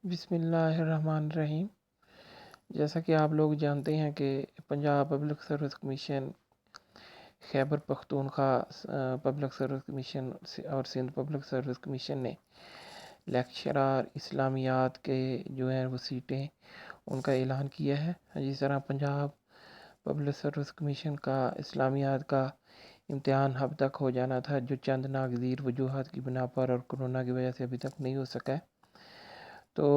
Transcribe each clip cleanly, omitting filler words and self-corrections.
بسم اللہ الرحمن الرحیم۔ جیسا کہ آپ لوگ جانتے ہیں کہ Punjab public service commission, Khyber Pakhtunkhwa public service commission اور سندھ پبلک سروس کمیشن نے لیکچرار اسلامیات کے جو ہیں وہ سیٹیں ان کا اعلان کیا ہے۔ جس طرح پنجاب پبلک سروس کمیشن کا اسلامیات کا امتحان اب تک ہو جانا تھا، جو چند ناگزیر وجوہات کی بنا پر اور کورونا کی وجہ سے ابھی تک نہیں ہو سکا ہے، تو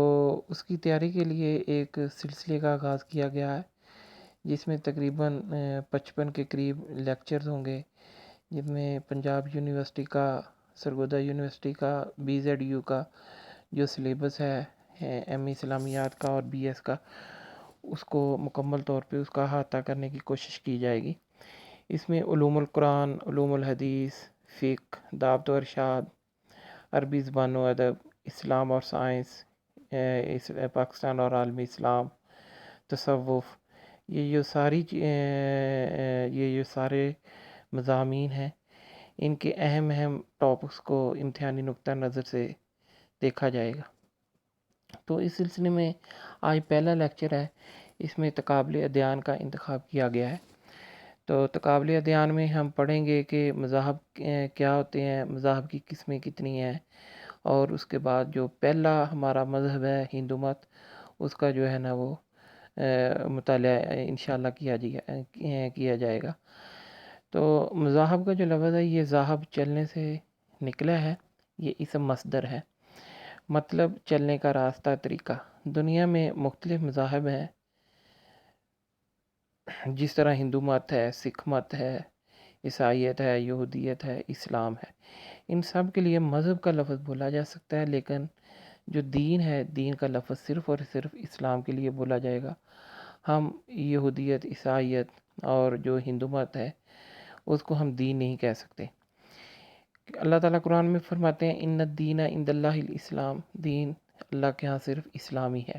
اس کی تیاری کے لیے ایک سلسلے کا آغاز کیا گیا ہے، جس میں تقریباً 55 کے قریب لیکچرز ہوں گے، جن میں پنجاب یونیورسٹی کا، سرگودا یونیورسٹی کا، BZU کا جو سلیبس ہے ایم اسلامیات کا اور BS کا، اس کو مکمل طور پہ اس کا احاطہ کرنے کی کوشش کی جائے گی۔ اس میں علوم القرآن، علوم الحدیث، فقہ، دعوت و ارشاد، عربی زبان و ادب، اسلام اور سائنس، پاکستان اور عالمی اسلام، تصوف، یہ جو سارے مضامین ہیں، ان کے اہم ٹاپکس کو امتحانی نقطہ نظر سے دیکھا جائے گا۔ تو اس سلسلے میں آج پہلا لیکچر ہے، اس میں تقابل ادیان کا انتخاب کیا گیا ہے۔ تو تقابل ادیان میں ہم پڑھیں گے کہ مذاہب کیا ہوتے ہیں، مذاہب کی قسمیں کتنی ہیں، اور اس کے بعد جو پہلا ہمارا مذہب ہے ہندو مت، اس کا جو ہے نا وہ مطالعہ انشاءاللہ کیا جائے گا۔ تو مذاہب کا جو لفظ ہے، یہ ذاہب چلنے سے نکلا ہے، یہ اسم مصدر ہے، مطلب چلنے کا راستہ، طریقہ۔ دنیا میں مختلف مذاہب ہیں، جس طرح ہندو مت ہے، سکھ مت ہے، عیسائیت ہے، یہودیت ہے، اسلام ہے۔ ان سب کے لیے مذہب کا لفظ بولا جا سکتا ہے، لیکن جو دین ہے، دین کا لفظ صرف اور صرف اسلام کے لیے بولا جائے گا۔ ہم یہودیت، عیسائیت اور جو ہندو مت ہے، اس کو ہم دین نہیں کہہ سکتے۔ اللہ تعالیٰ قرآن میں فرماتے ہیں ان الدین عند اللہ الاسلام، دین اللہ کے ہاں صرف اسلام ہی ہے۔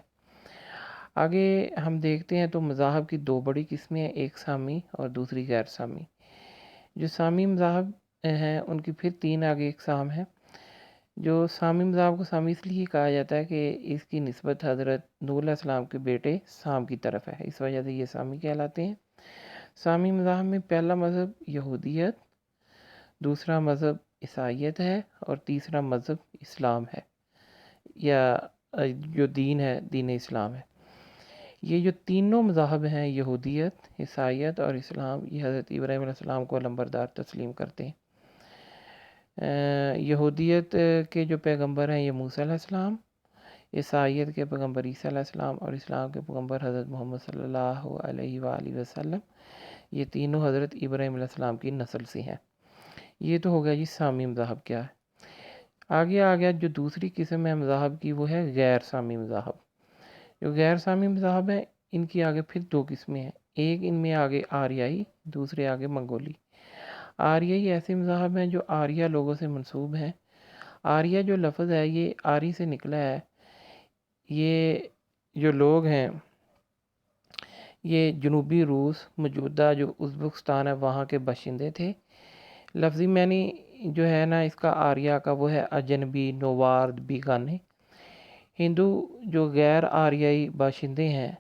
آگے ہم دیکھتے ہیں تو مذاہب کی دو بڑی قسمیں ہیں، ایک سامی اور دوسری غیر سامی۔ جو سامی مذاہب ہیں ان کی پھر تین آگے اقسام ہیں۔ جو سامی مذاہب کو سامی اس لیے کہا جاتا ہے کہ اس کی نسبت حضرت نوح علیہ السلام کے بیٹے سام کی طرف ہے، اس وجہ سے یہ سامی کہلاتے ہیں۔ سامی مذاہب میں پہلا مذہب یہودیت، دوسرا مذہب عیسائیت ہے اور تیسرا مذہب اسلام ہے، یا جو دین ہے دین اسلام ہے۔ یہ جو تینوں مذاہب ہیں، یہودیت، عیسائیت اور اسلام، یہ حضرت ابراہیم علیہ السلام کو علمبردار تسلیم کرتے ہیں۔ یہودیت کے جو پیغمبر ہیں یہ موسیٰ علیہ السلام، عیسائیت کے پیغمبر عیسیٰ علیہ السلام اور اسلام کے پیغمبر حضرت محمد صلی اللہ علیہ وآلہ وسلم، یہ تینوں حضرت ابراہیم علیہ السلام کی نسل سے ہیں۔ یہ تو ہو گیا جی سامی مذاہب کیا ہے۔ آگے آ گیا جو دوسری قسم ہے مذاہب کی، وہ ہے غیر سامی مذاہب۔ جو غیر سامی مذاہب ہیں، ان کی آگے پھر دو قسمیں ہیں، ایک ان میں آگے آریائی، دوسرے آگے منگولی۔ آریائی ایسے مذاہب ہیں جو آریہ لوگوں سے منسوب ہیں۔ آریہ جو لفظ ہے یہ آری سے نکلا ہے۔ یہ جو لوگ ہیں یہ جنوبی روس، موجودہ جو ازبکستان ہے، وہاں کے باشندے تھے۔ لفظی معنی جو ہے نا اس کا آریہ کا، وہ ہے اجنبی، نوارد، بیگانے۔ ہندو جو غیر آریائی باشندے ہیں،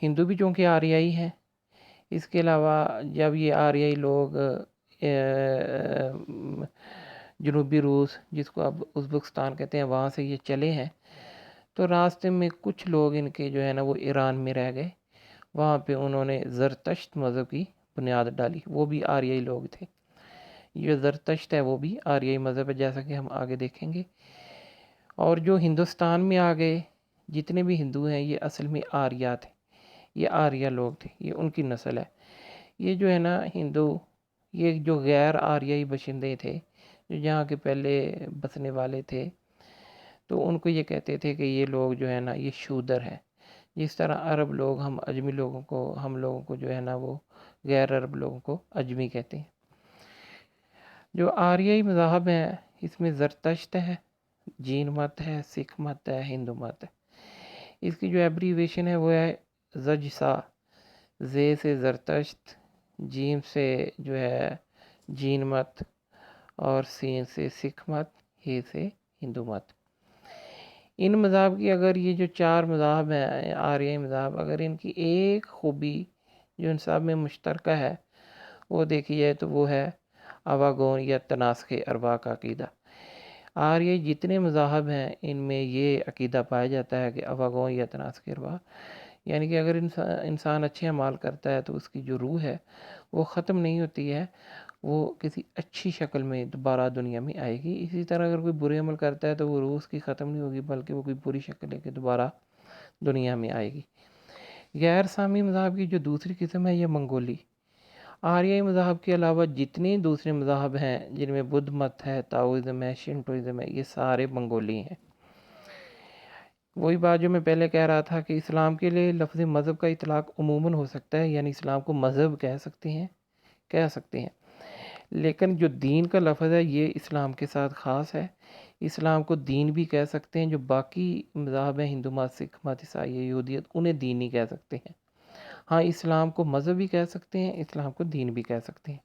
ہندو بھی چونکہ آریائی ہیں، اس کے علاوہ جب یہ آریائی لوگ جنوبی روس، جس کو اب ازبکستان کہتے ہیں، وہاں سے یہ چلے ہیں، تو راستے میں کچھ لوگ ان کے جو ہے نا وہ ایران میں رہ گئے، وہاں پہ انہوں نے زرتشت مذہب کی بنیاد ڈالی، وہ بھی آریائی لوگ تھے۔ یہ زرتشت ہے وہ بھی آریائی مذہب ہے، جیسا کہ ہم آگے دیکھیں گے۔ اور جو ہندوستان میں آ گئے جتنے بھی ہندو ہیں، یہ اصل میں آریہ تھے، یہ آریہ لوگ تھے، یہ ان کی نسل ہے۔ یہ جو ہے نا ہندو، یہ جو غیر آریائی باشندے تھے، جو یہاں کے پہلے بسنے والے تھے، تو ان کو یہ کہتے تھے کہ یہ لوگ جو ہے نا یہ شودر ہیں۔ جس طرح عرب لوگ ہم لوگوں کو جو ہے نا وہ غیر عرب لوگوں کو اجمی کہتے ہیں۔ جو آریائی مذاہب ہیں، اس میں زرتشت ہے، جین مت ہے، سکھ مت ہے، ہندو مت ہے۔ اس کی جو ایبریویشن ہے وہ ہے زجسا، زے سے زرتشت، جیم سے جو ہے جین مت، اور سین سے سکھ مت، ہی سے ہندو مت۔ ان مذاہب کی اگر یہ جو 4 مذاہب ہیں آریائی مذاہب، اگر ان کی ایک خوبی جو ان سب میں مشترکہ ہے وہ دیکھی جائے تو وہ ہے آواگون یا تناسخ ارواح کا عقیدہ۔ آریائی جتنے مذاہب ہیں ان میں یہ عقیدہ پایا جاتا ہے کہ آواگون یا تناسخ ارواح، یعنی کہ اگر انسان اچھے اعمال کرتا ہے تو اس کی جو روح ہے وہ ختم نہیں ہوتی ہے، وہ کسی اچھی شکل میں دوبارہ دنیا میں آئے گی۔ اسی طرح اگر کوئی برے عمل کرتا ہے تو وہ روح اس کی ختم نہیں ہوگی، بلکہ وہ کوئی بری شکل لے کے دوبارہ دنیا میں آئے گی۔ غیر سامی مذہب کی جو دوسری قسم ہے یہ منگولی۔ آریائی مذہب کے علاوہ جتنے دوسرے مذاہب ہیں جن میں بدھ مت ہے، تاؤزم ہے، شنٹوازم ہے، یہ سارے منگولی ہیں۔ وہی بات جو میں پہلے کہہ رہا تھا کہ اسلام کے لیے لفظ مذہب کا اطلاق عموماً ہو سکتا ہے، یعنی اسلام کو مذہب کہہ سکتے ہیں، لیکن جو دین کا لفظ ہے یہ اسلام کے ساتھ خاص ہے۔ اسلام کو دین بھی کہہ سکتے ہیں، جو باقی مذاہب ہیں ہندو مت، سکھ مت، عیسائی، یہودیت، انہیں دین نہیں کہہ سکتے ہیں۔ ہاں اسلام کو مذہب بھی کہہ سکتے ہیں، اسلام کو دین بھی کہہ سکتے ہیں۔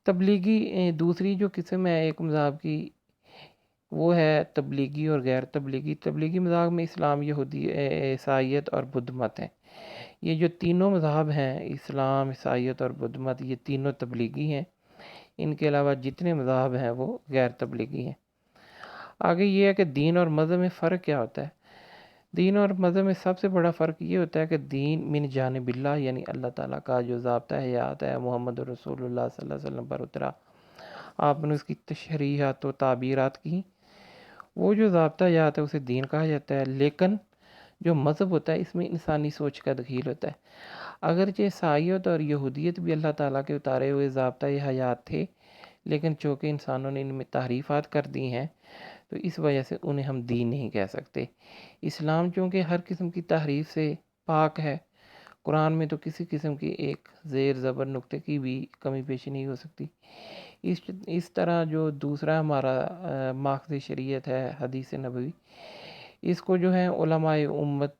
تبلیغی دوسری جو قسم ہے ایک مذہب کی وہ ہے تبلیغی اور غیر تبلیغی۔ تبلیغی مذہب میں اسلام، یہودی، عیسائیت اور بدھ مت ہیں۔ یہ جو تینوں مذہب ہیں اسلام، عیسائیت اور بدھ مت، یہ تینوں تبلیغی ہیں۔ ان کے علاوہ جتنے مذاہب ہیں وہ غیر تبلیغی ہیں۔ آگے یہ ہے کہ دین اور مذہب میں فرق کیا ہوتا ہے۔ دین اور مذہب میں سب سے بڑا فرق یہ ہوتا ہے کہ دین من جانب اللہ، یعنی اللہ تعالیٰ کا جو ضابطہ حیات ہے محمد رسول اللہ صلی اللہ علیہ وسلم پر اترا، آپ نے اس کی تشریحات و تعبیرات کی، وہ جو ضابطہ حیات ہے اسے دین کہا جاتا ہے۔ لیکن جو مذہب ہوتا ہے اس میں انسانی سوچ کا دخیل ہوتا ہے۔ اگرچہ عیسائیت اور یہودیت بھی اللہ تعالیٰ کے اتارے ہوئے ضابطہ حیات تھے، لیکن چونکہ انسانوں نے ان میں تحریفات کر دی ہیں تو اس وجہ سے انہیں ہم دین نہیں کہہ سکتے۔ اسلام چونکہ ہر قسم کی تحریف سے پاک ہے، قرآن میں تو کسی قسم کی ایک زیر زبر نقطے کی بھی کمی پیشی نہیں ہو سکتی۔ اس طرح جو دوسرا ہمارا ماخذ شریعت ہے حدیث نبوی، اس کو جو ہے علماء امت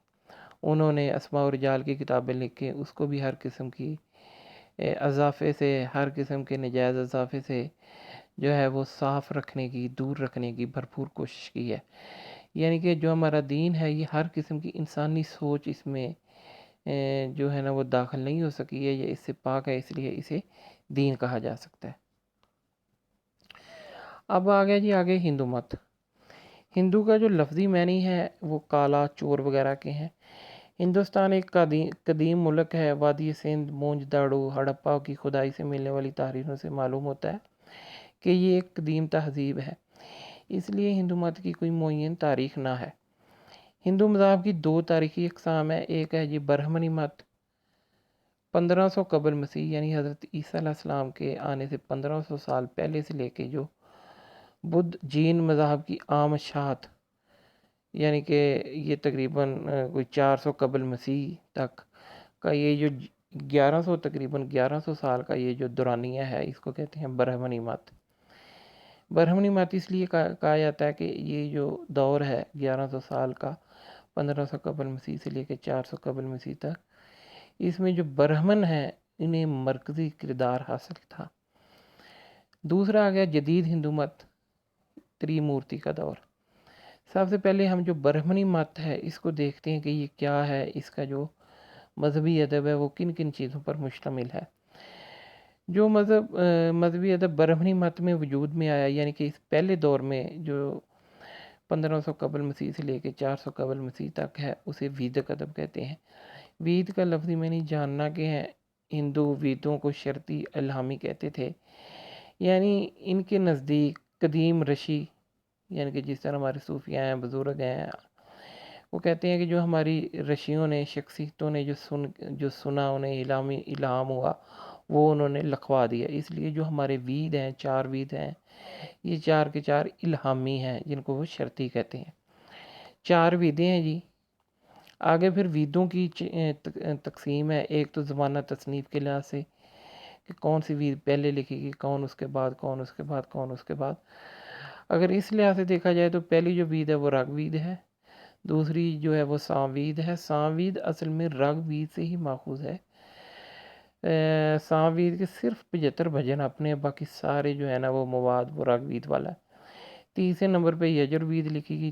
انہوں نے اسماء و رجال کی کتابیں لکھ کے اس کو بھی ہر قسم کی اضافے سے، ہر قسم کے نجائز اضافے سے جو ہے وہ صاف رکھنے کی، دور رکھنے کی بھرپور کوشش کی ہے۔ یعنی کہ جو ہمارا دین ہے یہ ہر قسم کی انسانی سوچ اس میں جو ہے نا وہ داخل نہیں ہو سکی ہے، یہ اس سے پاک ہے، اس لیے اسے دین کہا جا سکتا ہے۔ اب آگے ہندو مت۔ ہندو کا جو لفظی معنی ہے وہ کالا، چور وغیرہ کے ہیں۔ ہندوستان ایک قدیم ملک ہے۔ وادی سندھ، مونج داڑو، ہڑپا کی کھدائی سے ملنے والی تحریروں سے معلوم ہوتا ہے کہ یہ ایک قدیم تہذیب ہے، اس لیے ہندو مت کی کوئی معین تاریخ نہ ہے۔ ہندو مذہب کی 2 تاریخی اقسام ہے، ایک ہے یہ برہمنی مت 1500 قبل مسیح، یعنی حضرت عیسیٰ علیہ السلام کے آنے سے 1500 سال پہلے سے لے کے جو بدھ جین مذہب کی آمد، یعنی کہ یہ تقریباً کوئی 400 قبل مسیح تک کا یہ جو 1100 سال کا یہ جو دورانیہ ہے اس کو کہتے ہیں برہمنی مت۔ برہمنی مت اس لیے کہا جاتا ہے کہ یہ جو دور ہے 1100 سال کا، 1500 قبل مسیح سے لے کے 400 قبل مسیح تک، اس میں جو برہمن ہیں انہیں مرکزی کردار حاصل تھا۔ دوسرا آ گیا جدید ہندو مت، تریمورتی کا دور۔ سب سے پہلے ہم جو برہمنی مت ہے اس کو دیکھتے ہیں کہ یہ کیا ہے، اس کا جو مذہبی ادب ہے وہ کن کن چیزوں پر مشتمل ہے۔ جو مذہبی ادب برہمنی مت میں وجود میں آیا، یعنی کہ اس پہلے دور میں جو 1500 قبل مسیح سے لے کے 400 قبل مسیح تک ہے، اسے ویدک ادب کہتے ہیں۔ وید کا لفظی معنی جاننا کہ ہے، ہندو ویدوں کو شرطی الہامی کہتے تھے، یعنی ان کے نزدیک قدیم رشی، یعنی کہ جس طرح ہمارے صوفیاء ہیں، بزرگ ہیں، وہ کہتے ہیں کہ جو ہماری رشیوں نے، شخصیتوں نے جو سنا، انہیں الہام ہوا، وہ انہوں نے لکھوا دیا۔ اس لیے جو ہمارے وید ہیں، 4 وید ہیں، یہ 4 کے 4 الہامی ہیں جن کو وہ شرطی کہتے ہیں۔ 4 ویدیں ہیں جی۔ آگے پھر ویدوں کی تقسیم ہے، ایک تو زمانہ تصنیف کے لحاظ سے کہ کون سی وید پہلے لکھی گئی، کون اس کے بعد، کون اس کے بعد، کون اس کے بعد۔ اگر اس لحاظ سے دیکھا جائے تو پہلی جو وید ہے وہ رگ وید ہے، دوسری جو ہے وہ سام وید ہے۔ سام وید اصل میں رگ وید سے ہی ماخوذ ہے۔ سام وید کے صرف 75 بھجن اپنے، باقی سارے جو ہے نا وہ مواد وہ رگ وید والا ہے۔ تیسرے نمبر پہ یجر وید لکھی گئی،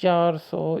400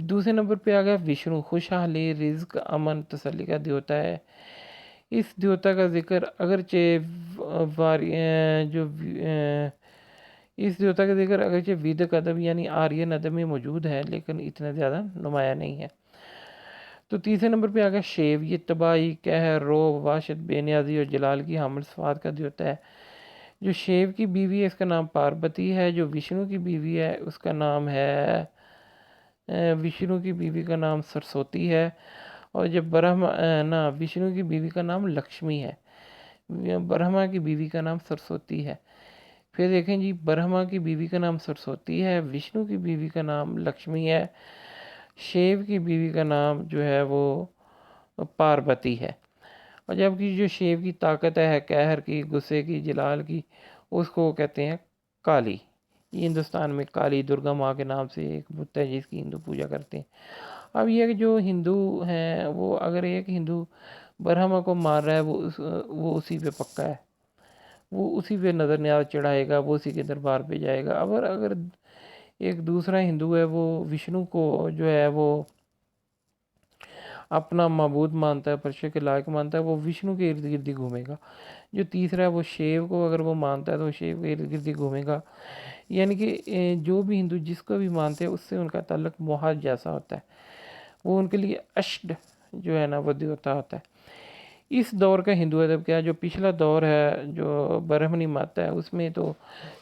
دوسرے نمبر پہ آ گیا وشنو، خوشحالی، رزق، امن، تسلی کا دیوتا ہے۔ اس دیوتا کا ذکر ویدک ادب یعنی آرین ادب میں موجود ہے، لیکن اتنا زیادہ نمایاں نہیں ہے۔ تو تیسرے نمبر پہ آ گیا شیو، یہ تباہی، قہر، روب، وحشت، بے نیازی اور جلال کی حامل صفات کا دیوتا ہے۔ جو شیو کی بیوی ہے اس کا نام پاربتی ہے، جو وشنو کی بیوی ہے اس کا نام ہے وشنو کی بیوی کا نام سرسوتی ہے، اور جب وشنو کی بیوی کا نام لکشمی ہے، برہما کی بیوی کا نام سرسوتی ہے۔ پھر دیکھیں جی، برہما کی بیوی کا نام سرسوتی ہے، وشنو کی بیوی کا نام لکشمی ہے، شیو کی بیوی کا نام جو ہے وہ پاربتی ہے۔ اور جبکہ جو شیو کی طاقت ہے، قہر کی، غصے کی، جلال کی، اس کو کہتے ہیں کالی۔ یہ ہندوستان میں کالی درگا ماں کے نام سے ایک بت ہے جس کی ہندو پوجا کرتے ہیں۔ اب یہ جو ہندو ہیں وہ اگر ایک ہندو برہما کو مار رہا ہے وہ اسی پہ پکا ہے، وہ اسی پہ نظر نیاز چڑھائے گا، وہ اسی کے دربار پہ جائے گا۔ اگر ایک دوسرا ہندو ہے وہ وشنو کو جو ہے وہ اپنا معبود مانتا ہے، پرشے کے لائق مانتا ہے، وہ وشنو کے ارد گرد ہی گھومے گا۔ جو تیسرا ہے وہ شیو کو اگر وہ مانتا ہے تو وہ شیو کے ارد گرد ہی گھومے گا۔ یعنی کہ جو بھی ہندو جس کو بھی مانتے ہیں اس سے ان کا تعلق موہد جیسا ہوتا ہے، وہ ان کے لیے اشڈ جو ہے نا وہ دیوتا ہوتا ہے۔ اس دور کا ہندو ادب کیا ہے، جو پچھلا دور ہے جو برہمنی ماتا ہے اس میں تو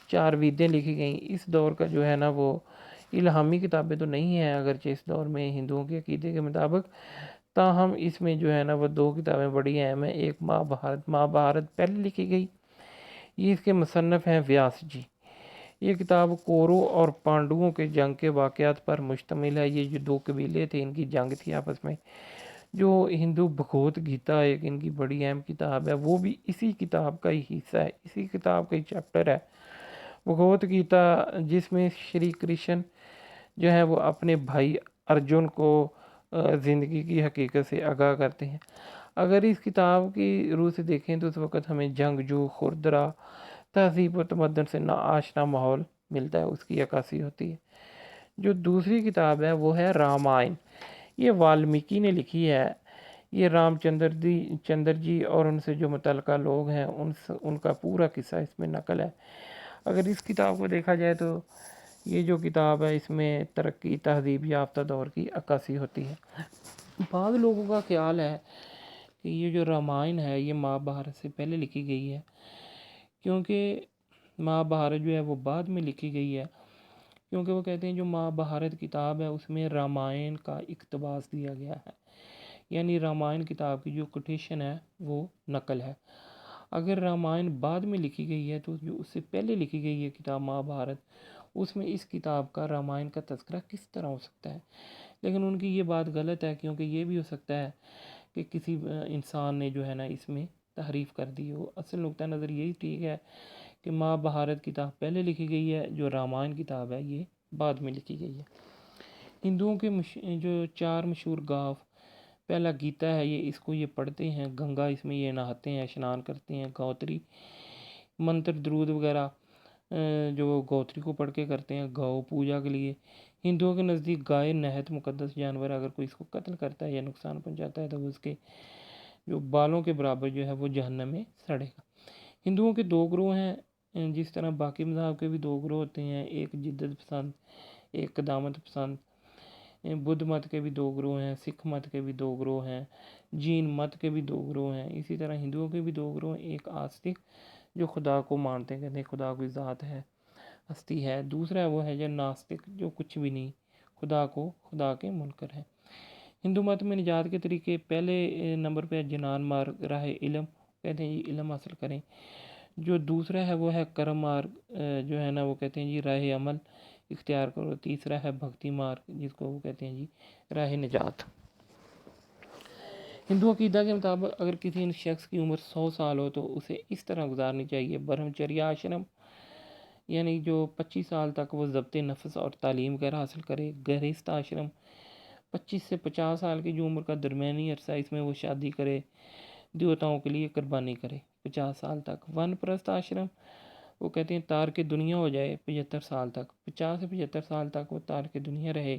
4 ویدیں لکھی گئیں۔ اس دور کا جو ہے نا وہ الہامی کتابیں تو نہیں ہیں اگرچہ اس دور میں ہندوؤں کے عقیدے کے مطابق، تاہم اس میں جو ہے نا وہ 2 کتابیں بڑی اہم ہیں۔ ایک مہابھارت پہلے لکھی گئی، یہ اس کے مصنف ہیں ویاس جی۔ یہ کتاب کورو اور پانڈووں کے جنگ کے واقعات پر مشتمل ہے۔ یہ جو 2 قبیلے تھے ان کی جنگ تھی آپس میں۔ جو ہندو بھگوت گیتا ایک ان کی بڑی اہم کتاب ہے، وہ بھی اسی کتاب کا ہی حصہ ہے، اسی کتاب کا ہی چیپٹر ہے بھگوت گیتا، جس میں شری کرشن جو ہے وہ اپنے بھائی ارجن کو زندگی کی حقیقت سے آگاہ کرتے ہیں۔ اگر اس کتاب کی روح سے دیکھیں تو اس وقت ہمیں جنگجو، خوردرا، تہذیب و تمدن سے ناآشنا ماحول ملتا ہے، اس کی عکاسی ہوتی ہے۔ جو دوسری کتاب ہے وہ ہے رامائن، یہ والمیکی نے لکھی ہے۔ یہ رام چندر جی اور ان سے جو متعلقہ لوگ ہیں ان کا پورا قصہ اس میں نقل ہے۔ اگر اس کتاب کو دیکھا جائے تو یہ جو کتاب ہے اس میں ترقی تہذیب یافتہ دور کی عکاسی ہوتی ہے۔ بعض لوگوں کا خیال ہے کہ یہ جو رامائن ہے یہ مہابھارت سے پہلے لکھی گئی ہے، کیونکہ مہابھارت جو ہے وہ بعد میں لکھی گئی ہے، کیونکہ وہ کہتے ہیں جو مہابھارت کتاب ہے اس میں رامائن کا اقتباس دیا گیا ہے، یعنی رامائن کتاب کی جو کوٹیشن ہے وہ نقل ہے۔ اگر رامائن بعد میں لکھی گئی ہے تو جو اس سے پہلے لکھی گئی ہے کتاب مہابھارت، اس میں اس کتاب کا رامائن کا تذکرہ کس طرح ہو سکتا ہے؟ لیکن ان کی یہ بات غلط ہے، کیونکہ یہ بھی ہو سکتا ہے کہ کسی انسان نے جو ہے نا اس میں تحریف کر دی ہو۔ اصل نقطہ نظر یہی ٹھیک ہے کہ مہابھارت کتاب پہلے لکھی گئی ہے، جو رامائن کتاب ہے یہ بعد میں لکھی گئی ہے۔ ہندوؤں کے جو 4 مشہور گاؤں، پہلا گیتا ہے، یہ پڑھتے ہیں، گنگا اس میں یہ نہاتے ہیں، اشنان کرتے ہیں، گوتری منتر درود وغیرہ جو گوتری کو پڑھ کے کرتے ہیں گو پوجا کے لیے۔ ہندوؤں کے نزدیک گائے نہایت مقدس جانور، اگر کوئی اس کو قتل کرتا ہے یا نقصان پہنچاتا ہے تو وہ اس کے جو بالوں کے برابر جو ہے وہ جہنم میں سڑے گا۔ ہندوؤں کے 2 گروہ ہیں، جس طرح باقی مذاہب کے بھی 2 گروہ ہوتے ہیں، ایک جدت پسند، ایک قدامت پسند۔ بدھ مت کے بھی 2 گروہ ہیں، سکھ مت کے بھی 2 گروہ ہیں، جین مت کے بھی 2 گروہ ہیں۔ اسی طرح ہندوؤں کے بھی 2 گروہ ہیں، ایک آستک جو خدا کو مانتے ہیں، کہتے ہیں خدا کوئی ذات ہے، ہستی ہے۔ دوسرا وہ ہے جو ناستک، جو کچھ بھی نہیں، خدا کے منکر ہے۔ ہندو مت میں نجات کے طریقے پہلے نمبر پہ جنان مارگ، راہ علم، کہتے ہیں جی علم حاصل کریں۔ جو دوسرا ہے وہ ہے کرم مارگ، جو ہے نا وہ کہتے ہیں جی راہ عمل اختیار کرو۔ تیسرا ہے بھکتی مارگ، جس کو وہ کہتے ہیں جی راہ نجات۔ ہندو عقیدہ کے مطابق اگر کسی شخص کی عمر 100 سال ہو تو اسے اس طرح گزارنی چاہیے: برہمچریہ آشرم، یعنی جو 25 سال تک وہ ضبط نفس اور تعلیم غیر حاصل کرے۔ گرہستھ آشرم، 25 سے 50 سال کی جو عمر کا درمیانی عرصہ اس میں وہ شادی کرے، دیوتاؤں کے لیے قربانی کرے 50 سال تک۔ ون پرست آشرم، وہ کہتے ہیں تارک دنیا ہو جائے 75 سال تک، 50 سے 75 سال تک وہ تارک دنیا رہے۔